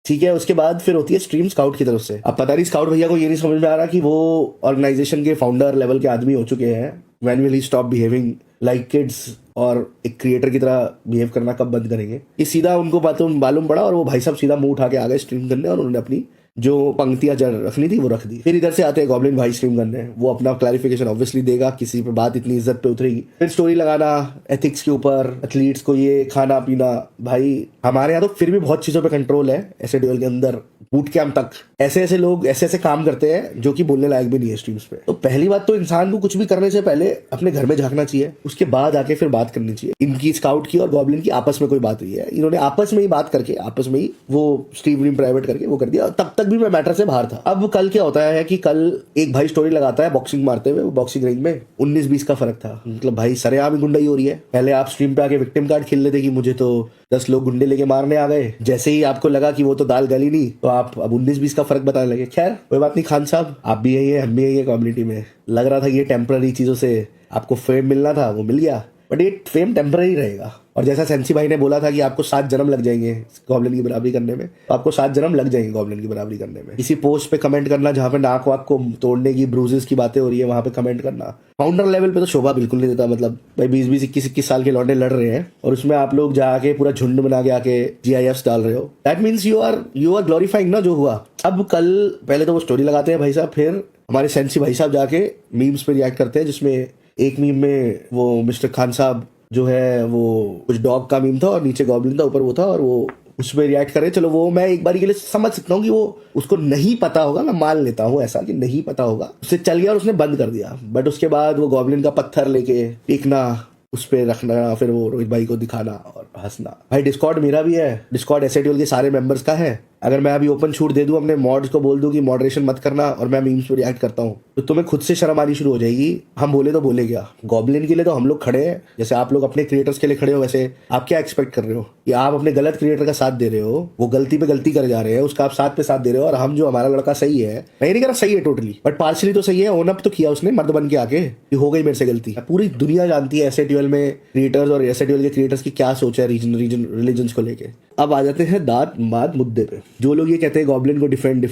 ठीक है, उसके बाद फिर होती है स्ट्रीम स्काउट की तरफ से। अब पता नहीं स्काउट भैया को ये नहीं समझ में आ रहा कि वो ऑर्गेनाइजेशन के फाउंडर लेवल के आदमी हो चुके हैं। When will he stop behaving like kids और एक क्रिएटर की तरह बिहेव करना कब बंद करेंगे? ये सीधा उनको बातों मालूम पड़ा और वो भाई साहब सीधा मुंह उठा के आ गए स्ट्रीम करने, और उन्होंने अपनी जो पंक्तियां जड़ रखनी थी वो रख दी। फिर इधर से आते हैं गॉब्लिन भाई स्ट्रीम करने, वो अपना क्लैरिफिकेशन ऑब्वियसली देगा, किसी पे बात इतनी इज्जत पे उतरेगी। फिर स्टोरी लगाना एथिक्स के ऊपर, एथलीट्स को ये खाना पीना। भाई हमारे यहाँ तो फिर भी बहुत चीजों पे कंट्रोल है ऐसे ड्यूल के अंदर, बूट कैंप तक। ऐसे ऐसे लोग ऐसे ऐसे काम करते हैं जो कि बोलने लायक भी नहीं है स्ट्रीम्स पे। तो पहली बात तो इंसान को कुछ भी करने से पहले अपने घर में झांकना चाहिए, उसके बाद आके फिर बात करनी चाहिए। इनकी स्काउट की और गॉब्लिन की आपस में कोई बात हुई है, इन्होंने आपस में ही बात करके आपस में ही वो स्ट्रीम प्राइवेट करके वो कर दिया। तब तक भी मैं मैटर से बाहर था। अब कल क्या होता है कि कल एक भाई स्टोरी लगाता है बॉक्सिंग मारते हुए, बॉक्सिंग रेंज में 19-20 का फर्क था। मतलब भाई सरेआम ही गुंडाई हो रही है। पहले आप स्ट्रीम पे आके विक्टिम कार्ड खेल लेते कि मुझे तो 10 लोग गुंडे लेके मारने आ गए, जैसे ही आपको लगा कि वो तो दाल गली नहीं, तो आप अब 19-20 का फर्क बताने लगे। खैर कोई बात नहीं खान साहब, आप भी यही है, हम भी यही है कम्युनिटी में। लग रहा था कि ये टेम्पररी चीजों से आपको फेम मिलना था, वो मिल गया, बट ये फेम टेम्पररी रहेगा। और जैसा सेंसी भाई ने बोला था कि आपको 7 जन्म लग जाएंगे गॉब्लिन की बराबरी करने में, तो आपको 7 जन्म लग जाएंगे गॉब्लिन की बराबरी करने में। किसी पोस्ट पे कमेंट करना जहां पे नाक वाक को तोड़ने की ब्रूजेस की बातें हो रही है, वहां पे कमेंट करना फाउंडर लेवल पे तो शोभा बिल्कुल नहीं देता। मतलब भाई 20-20, 21-21 साल के लौंडे लड़ रहे हैं और उसमें आप लोग जाके पूरा झुंड बना के आके GIFs डाल रहे हो। That means you are glorifying ना जो हुआ। अब कल पहले तो वो स्टोरी लगाते हैं भाई साहब, फिर हमारे सेंसी भाई साहब जाके मीम्स पे रिएक्ट करते हैं, जिसमें एक मीम में वो मिस्टर खान साहब जो है वो कुछ डॉग का मीम था और नीचे गॉब्लिन था, ऊपर वो था, और वो उस पर रिएक्ट करे। चलो वो मैं एक बारी के लिए समझ सकता हूँ कि वो उसको नहीं पता होगा, मैं मान लेता हूँ ऐसा कि नहीं पता होगा, उससे चल गया और उसने बंद कर दिया। बट उसके बाद वो गॉब्लिन का पत्थर लेके फेंकना, उस पे रखना, फिर वो रोहित भाई को दिखाना और हंसना। भाई डिस्कॉर्ड मेरा भी है, डिस्कॉर्ड एसएटीएल के सारे मेंबर्स का है। अगर मैं अभी ओपन छूट दे दूं अपने मॉड्स को, बोल दूं कि मॉडरेशन मत करना और मैं मीम्स पे रिएक्ट करता हूं, तो तुम्हें खुद से शर्म आनी शुरू हो जाएगी। हम बोले तो बोले क्या, गॉब्लिन के लिए तो हम लोग खड़े हैं, जैसे आप लोग अपने क्रिएटर्स के लिए खड़े हो, वैसे आप क्या एक्सपेक्ट कर रहे हो कि आप अपने गलत क्रिएटर का साथ दे रहे हो, वो गलती पे गलती कर जा रहे हैं, उसका आप साथ पे साथ दे रहे हो, और हम जो हमारा लड़का सही है, मैं नहीं कह रहा सही है टोटली, बट पार्शली तो सही है। ओन अप तो किया उसने मर्द बन के आके कि हो गई मेरे से गलती। पूरी दुनिया जानती है एसएटीएल में क्रिएटर्स और एसएटीएल के क्रिएटर्स की क्या सोच है रीजन रिलीजन को लेके। अब आ जाते हैं दांत मात मुद्दे पे। जो लोग ये कहते हैं गॉब्लिन को डिफेंड,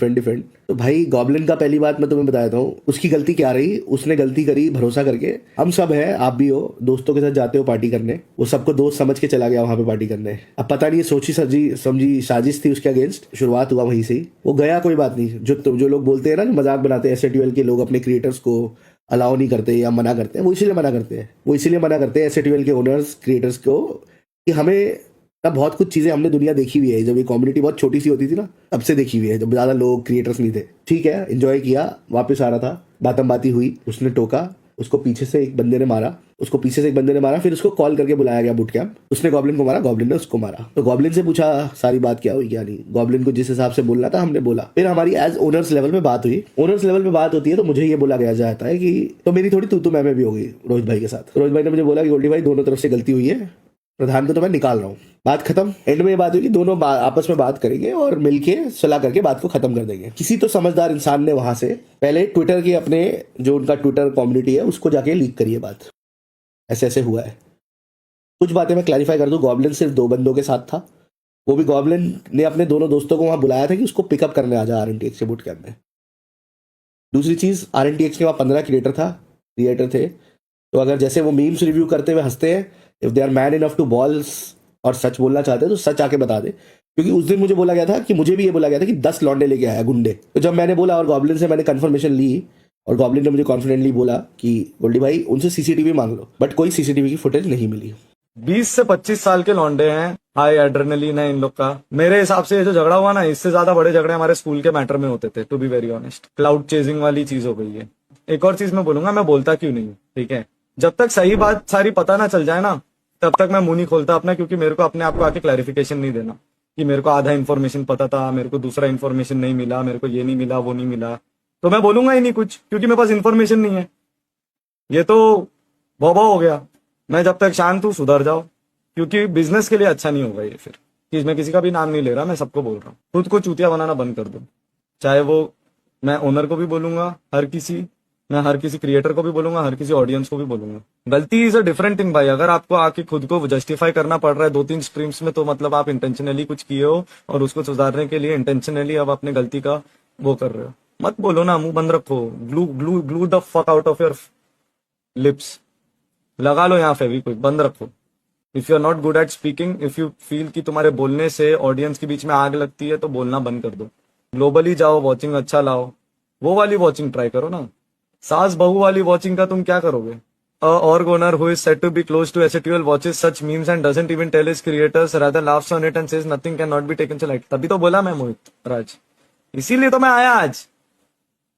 तो भाई गॉब्लिन का पहली बात मैं तुम्हें बता देता हूँ, उसकी गलती क्या रही। उसने गलती करी भरोसा करके, हम सब है, आप भी हो, दोस्तों के साथ जाते हो पार्टी करने, वो सबको दोस्त समझ के चला गया वहां पे पार्टी करने। अब पता नहीं ये सोची समझी साजिश थी उसके अगेंस्ट, शुरुआत हुआ वहीं से ही, वो गया। कोई बात नहीं, जो लोग बोलते हैं ना, जो मजाक बनाते हैं एसएटीएल के लोग अपने क्रिएटर्स को अलाउ नहीं करते या मना करते हैं, वो इसीलिए मना करते हैं एसएटीएल के ओनर्स क्रिएटर्स को, कि हमें तब बहुत कुछ चीजें हमने दुनिया देखी हुई है। जब ये कम्युनिटी बहुत छोटी सी होती थी ना, तब से देखी हुई है, जब ज्यादा लोग क्रिएटर्स नहीं थे। ठीक है, एंजॉय किया, वापस आ रहा था, बाती हुई, उसने टोका, उसको पीछे से एक बंदे ने मारा, फिर उसको कॉल करके बुलाया गया बूट कैंप, उसने गॉब्लिन को मारा, गॉब्लिन ने उसको मारा। तो गॉब्लिन से पूछा सारी बात क्या हुई क्या नहीं, गॉब्लिन को जिस हिसाब से बोलना था हमने बोला। फिर हमारी एज ओनर्स लेवल पे बात हुई। ओनर्स लेवल पे बात होती है तो मुझे ये बोला गया जाता है कि तो मेरी थोड़ी तू मैं भी हो गई रोहित भाई के साथ। रोहित भाई ने मुझे बोला कि गोल्डी भाई दोनों तरफ से गलती हुई है, प्रधान को तो मैं निकाल रहा हूँ। बात खत्म। एंड में ये बात हुई कि दोनों आपस में बात करेंगे और मिलके सलाह करके बात को खत्म कर देंगे। किसी तो समझदार इंसान ने वहां से पहले ट्विटर के अपने जो उनका ट्विटर कम्युनिटी है उसको जाके लीक करी है बात, ऐसे ऐसे हुआ है। कुछ बातें मैं क्लैरिफाई कर दूं, गॉब्लिन सिर्फ 2 बंदों के साथ था, वो भी गॉब्लिन ने अपने दोनों दोस्तों को वहां बुलाया था कि उसको पिकअप करने आ जा RNTX के बूट कैंप में। दूसरी चीज, RNTX के वहां 15 क्रिएटर थे, तो अगर जैसे वो मीम्स रिव्यू करते हुए हंसते हैं, if they are man enough to balls और सच बोलना चाहते हैं तो सच आके बता दे। क्योंकि उस दिन मुझे बोला गया था कि मुझे भी ये बोला गया था कि 10 लौंडे लेके आया गुंडे। तो जब मैंने बोला और गॉब्लिन से मैंने कंफर्मेशन ली, और गॉब्लिन ने मुझे कॉन्फिडेंटली बोला कि गोल्डी भाई उनसे सीसीटीवी मांग लो, बट कोई सीसीटीवी की फुटेज नहीं मिली। 20 से 25 साल के लौंडे हैं, हाई एड्रेनलिन है इन लोग का। मेरे हिसाब से ये जो झगड़ा हुआ ना, इससे ज्यादा बड़े झगड़े हमारे स्कूल के मैटर में होते थे, to be very honest. Cloud chasing वाली चीज हो गई है। एक और चीज मैं बोलूंगा, मैं बोलता क्यों नहीं हूँ, ठीक है, जब तक सही बात सारी पता ना चल जाए ना, तब तक मैं मुंह नहीं खोलता अपना, क्योंकि मेरे को अपने आप को आके क्लैरिफिकेशन नहीं देना कि मेरे को आधा इन्फॉर्मेशन पता था, मेरे को दूसरा इन्फॉर्मेशन नहीं मिला, मेरे को ये नहीं मिला, वो नहीं मिला, तो मैं बोलूंगा ही नहीं कुछ, क्योंकि मेरे पास इन्फॉर्मेशन नहीं है। ये तो भौभा हो गया। मैं जब तक शांत हूँ, सुधर जाओ, क्योंकि बिजनेस के लिए अच्छा नहीं होगा ये। फिर कि मैं किसी का भी नाम नहीं ले रहा, मैं सबको बोल रहा हूँ, खुद को चूतिया बनाना बंद कर दो। चाहे वो मैं ओनर को भी बोलूंगा, हर किसी, मैं हर किसी क्रिएटर को भी बोलूंगा, हर किसी ऑडियंस को भी बोलूंगा, गलती इज अ डिफरेंट थिंग भाई। अगर आपको आके खुद को जस्टिफाई करना पड़ रहा है 2-3 स्ट्रीम्स में, तो मतलब आप इंटेंशनली कुछ किए हो और उसको सुधारने के लिए इंटेंशनली अब अपने गलती का वो कर रहे हो। मत बोलो ना, मुंह बंद रखो, glue glue glue the fuck out of your lips, लगा लो यहाँ फेविक्विक, बंद रखो। If you are not good at speaking, if you feel कि तुम्हारे बोलने से ऑडियंस के बीच में आग लगती है, तो बोलना बंद कर दो। ग्लोबली जाओ, वॉचिंग अच्छा लाओ, वो वाली वॉचिंग ट्राई करो ना। सास बहू वाली वॉचिंग का तुम क्या करोगे? A org owner who is said to be close to SATL watches such memes and doesn't even tell his creators, rather laughs on it and says nothing cannot be taken so light. तभी तो बोला मैं मोहित राज, इसीलिए तो मैं आया आज,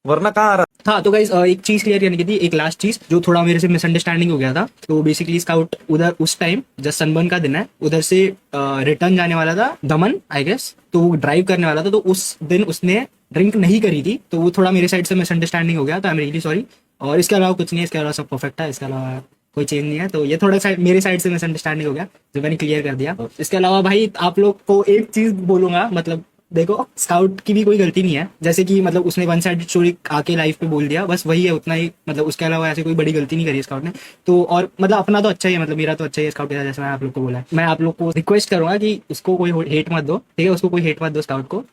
वरना कहाँ आ रहा। हाँ तो गाइज एक चीज क्लियर करनी थी, एक लास्ट चीज जो थोड़ा मेरे से मिसअंडरस्टैंडिंग हो गया था। तो बेसिकली स्काउट उधर उस टाइम जब सनबर्न का दिन है, उधर से रिटर्न जाने वाला था दमन आई गेस, तो वो ड्राइव करने वाला था। तो उस दिन उसने ड्रिंक नहीं करी थी, तो वो थोड़ा मेरे साइड से मिसअंडरस्टैंडिंग हो गया, तो आई एम रियली सॉरी। और इसके अलावा कुछ नहीं है, इसके अलावा सब परफेक्ट है, इसके अलावा कोई चेंज नहीं है। तो ये थोड़ा मेरे साइड से मिसअंडरस्टैंडिंग हो गया जो मैंने क्लियर कर दिया। इसके अलावा भाई आप लोग को एक चीज बोलूंगा, मतलब देखो स्काउट की भी कोई गलती नहीं है, जैसे कि मतलब उसने वन साइड स्टोरी आके लाइव पे बोल दिया, बस वही है, उतना ही। मतलब उसके अलावा ऐसे कोई बड़ी गलती नहीं करी स्काउट ने। तो और मतलब अपना तो अच्छा ही है, मतलब मेरा तो अच्छा ही है स्काउट के साथ, जैसे मैं आप लोग को बोला है। मैं आप लोग को रिक्वेस्ट करूंगा कि उसको कोई हेट मत दो, ठीक है, उसको कोई हेट मत दो स्काउट को।